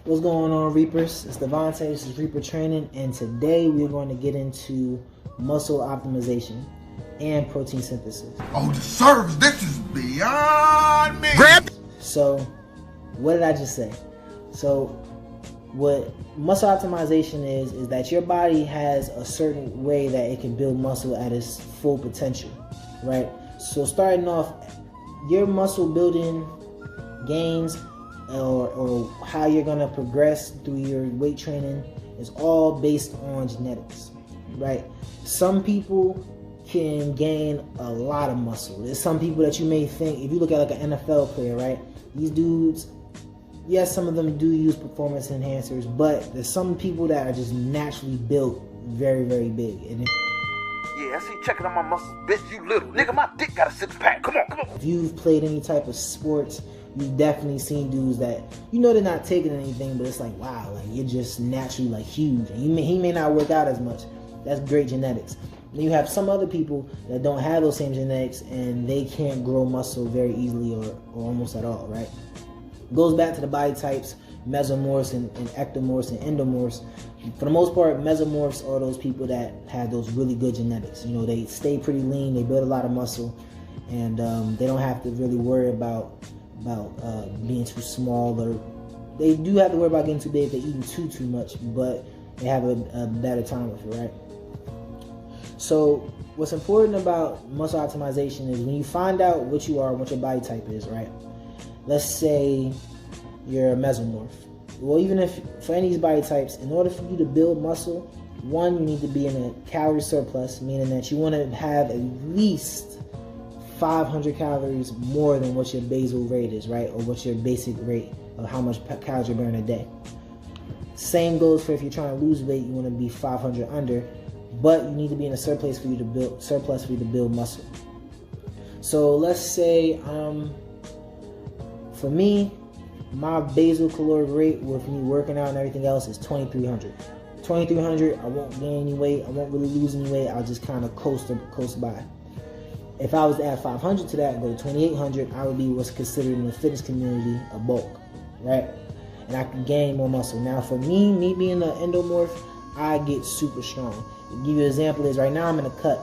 What's going on, Reapers? It's Devontae. This is Reaper Training, and today we're going to get into muscle optimization and protein synthesis. Oh, the service, this is beyond me. Grab. So, what did I just say? So, what muscle optimization is that your body has a certain way that it can build muscle at its full potential, right? So, starting off, your muscle building gains or how you're gonna progress through your weight training is all based on genetics, right? Some people can gain a lot of muscle. There's some people that you may think, if you look at like an NFL player, right? These dudes, yes, some of them do use performance enhancers, but there's some people that are just naturally built very, very big. And yeah, I see checking on my muscles, bitch, you little. Nigga, my dick got a six-pack. Come on. If you've played any type of sports, you've definitely seen dudes that, you know, they're not taking anything, but it's like, wow, like you're just naturally like huge. And he may not work out as much. That's great genetics. Then you have some other people that don't have those same genetics and they can't grow muscle very easily or almost at all, right? It goes back to the body types, mesomorphs and ectomorphs and endomorphs. For the most part, mesomorphs are those people that have those really good genetics. You know, they stay pretty lean, they build a lot of muscle, and they don't have to really worry about being too small, or they do have to worry about getting too big if they're eating too much, but they have a better time with it, right? So what's important about muscle optimization is when you find out what you are and what your body type is, right? Let's say you're a mesomorph. Well, even if for any of these body types, in order for you to build muscle, one, you need to be in a calorie surplus, meaning that you want to have at least 500 calories more than what your basal rate is, right? Or what your basic rate of how much calories you burn a day. Same goes for if you're trying to lose weight, you want to be 500 under, but you need to be in a surplus for you to build muscle. So let's say, for me, my basal caloric rate with me working out and everything else is 2,300. 2,300, I won't gain any weight, I won't really lose any weight, I'll just kind of coast by. If I was to add 500 to that and go to 2,800, I would be what's considered in the fitness community a bulk, right? And I can gain more muscle. Now for me being an endomorph, I get super strong. To give you an example is right now I'm in a cut.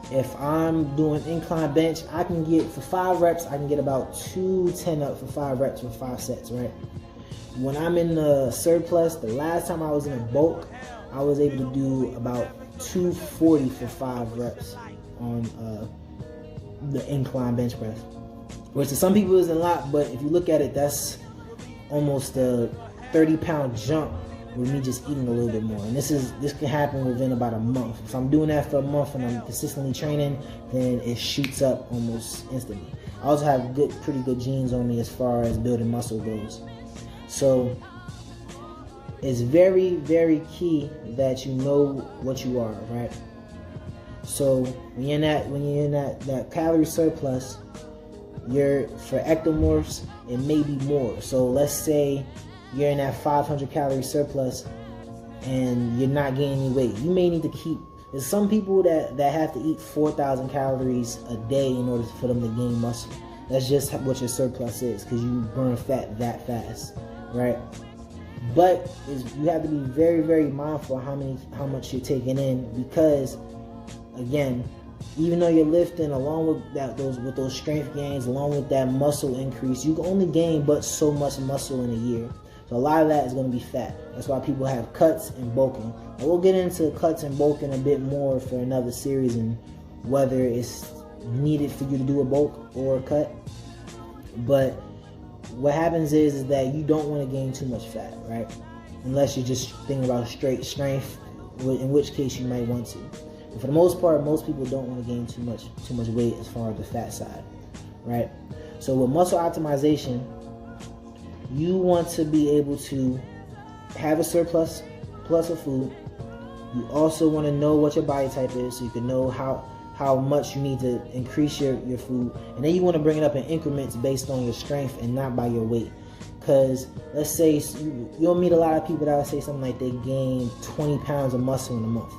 If I'm doing incline bench, I can get, for 5 reps, I can get about 210 up for 5 reps for 5 sets, right? When I'm in the surplus, the last time I was in a bulk, I was able to do about 240 for 5 reps on the incline bench press. Which to some people isn't a lot, but if you look at it, that's almost a 30-pound jump with me just eating a little bit more. And this can happen within about a month. If I'm doing that for a month and I'm consistently training, then it shoots up almost instantly. I also have pretty good genes on me as far as building muscle goes. So it's very, very key that you know what you are, right? So when you're in that calorie surplus, for ectomorphs, it may be more. So let's say you're in that 500 calorie surplus and you're not gaining any weight. You may need to keep, there's some people that have to eat 4,000 calories a day in order for them to gain muscle. That's just what your surplus is, because you burn fat that fast, right? But you have to be very, very mindful how much you're taking in, because again, even though you're lifting, along with those strength gains, along with that muscle increase, you can only gain but so much muscle in a year. So a lot of that is going to be fat. That's why people have cuts and bulking. And we'll get into cuts and bulking a bit more for another series, and whether it's needed for you to do a bulk or a cut. But what happens is that you don't want to gain too much fat, right? Unless you're just thinking about straight strength, in which case you might want to. But for the most part, most people don't want to gain too much weight as far as the fat side, right? So with muscle optimization, you want to be able to have a surplus of food. You also want to know what your body type is, so you can know how much you need to increase your food. And then you want to bring it up in increments based on your strength and not by your weight. Because let's say you'll meet a lot of people that will say something like they gain 20 pounds of muscle in a month.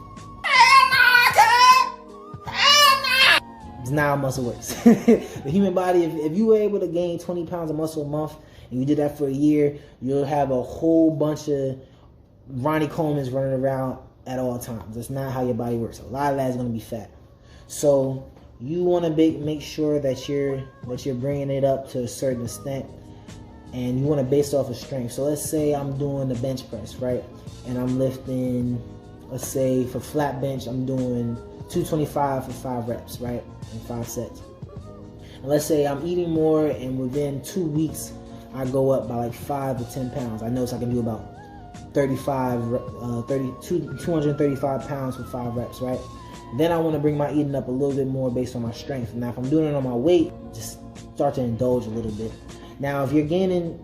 It's not how muscle works. The human body, if you were able to gain 20 pounds of muscle a month, and you did that for a year, you'll have a whole bunch of Ronnie Coleman's running around at all times. That's not how your body works. A lot of that is going to be fat. So you want to make sure that you're bringing it up to a certain extent, and you want to base off of strength. So let's say I'm doing the bench press, right? And I'm lifting, let's say for flat bench, I'm doing 225 for 5 reps, right? And 5 sets. And let's say I'm eating more, and within 2 weeks, I go up by like 5 to 10 pounds. I notice I can do about 235 pounds for 5 reps, right? Then I want to bring my eating up a little bit more based on my strength. Now, if I'm doing it on my weight, just start to indulge a little bit. Now, if you're gaining,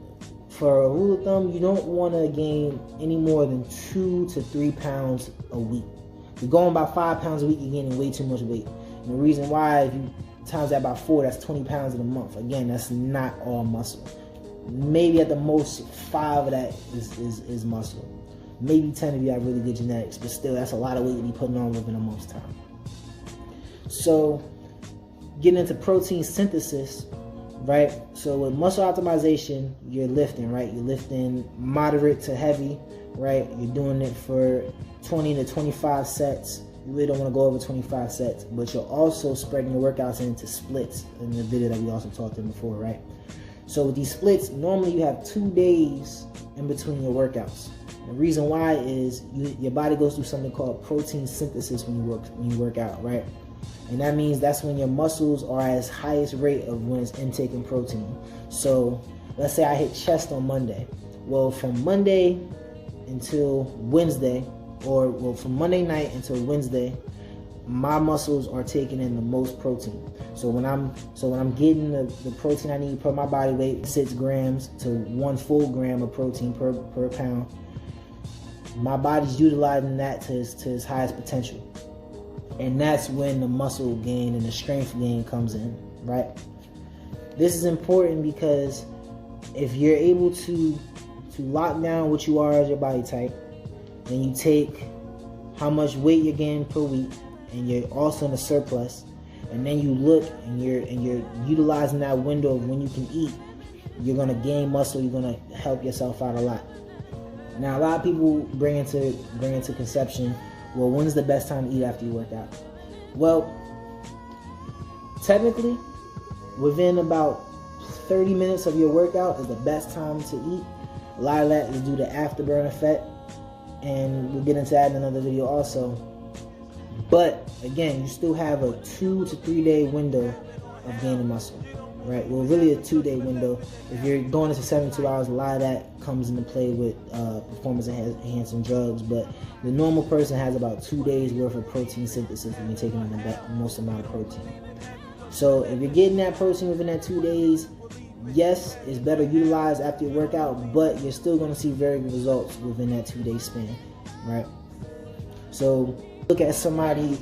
for a rule of thumb, you don't want to gain any more than 2 to 3 pounds a week. If you're going by 5 pounds a week, you're gaining way too much weight. And the reason why, if you times that by 4, that's 20 pounds in a month. Again, that's not all muscle. Maybe at the most 5 of that is muscle. Maybe 10 if you have really good genetics, but still, that's a lot of weight to be putting on within a month's time. So, getting into protein synthesis, right? So with muscle optimization, you're lifting, right? You're lifting moderate to heavy, right? You're doing it for 20 to 25 sets. You really don't want to go over 25 sets, but you're also spreading your workouts into splits in the video that we also talked in before, right? So with these splits, normally you have 2 days in between your workouts. The reason why is your body goes through something called protein synthesis when you work out, right? And that means that's when your muscles are at its highest rate of when it's intaking protein. So let's say I hit chest on Monday. Well, from Monday until Wednesday, from Monday night until Wednesday, my muscles are taking in the most protein. So when I'm getting the protein I need per my body weight, 6 grams to 1 full gram of protein per pound, my body's utilizing that to its highest potential. And that's when the muscle gain and the strength gain comes in, right? This is important because if you're able to lock down what you are as your body type, then you take how much weight you're gaining per week, and you're also in a surplus, and then you look and you're utilizing that window of when you can eat, you're gonna gain muscle, you're gonna help yourself out a lot. Now, a lot of people bring into conception, well, when's the best time to eat after you work out? Well, technically, within about 30 minutes of your workout is the best time to eat. A lot of that is due to afterburn effect, and we'll get into that in another video also. But again, you still have a 2 to 3 day window of gaining muscle, right? Well, really a 2-day window. If you're going into 72 hours, a lot of that comes into play with performance enhancing drugs. But the normal person has about 2 days worth of protein synthesis when you're taking in the most amount of protein. So if you're getting that protein within that 2 days, yes, it's better utilized after your workout, but you're still going to see very good results within that 2-day span, right? So look at some of these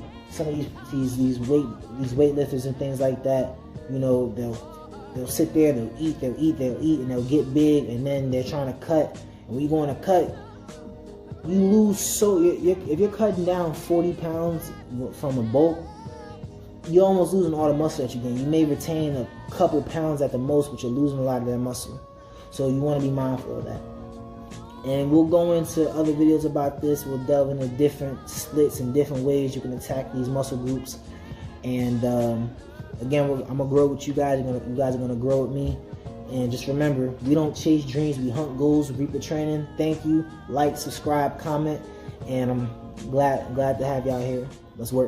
weightlifters and things like that. You know, they'll sit there, they'll eat, and they'll get big, and then they're trying to cut. And when you go on a cut, you lose. So if you're cutting down 40 pounds from a bulk, you're almost losing all the muscle that you gain. You may retain a couple pounds at the most, but you're losing a lot of that muscle. So you want to be mindful of that. And we'll go into other videos about this. We'll delve into different splits and different ways you can attack these muscle groups. And again, I'm gonna grow with you guys. You guys are gonna grow with me. And just remember, we don't chase dreams, we hunt goals, reap the training. Thank you. Like, subscribe, comment, and I'm glad to have y'all here. Let's work.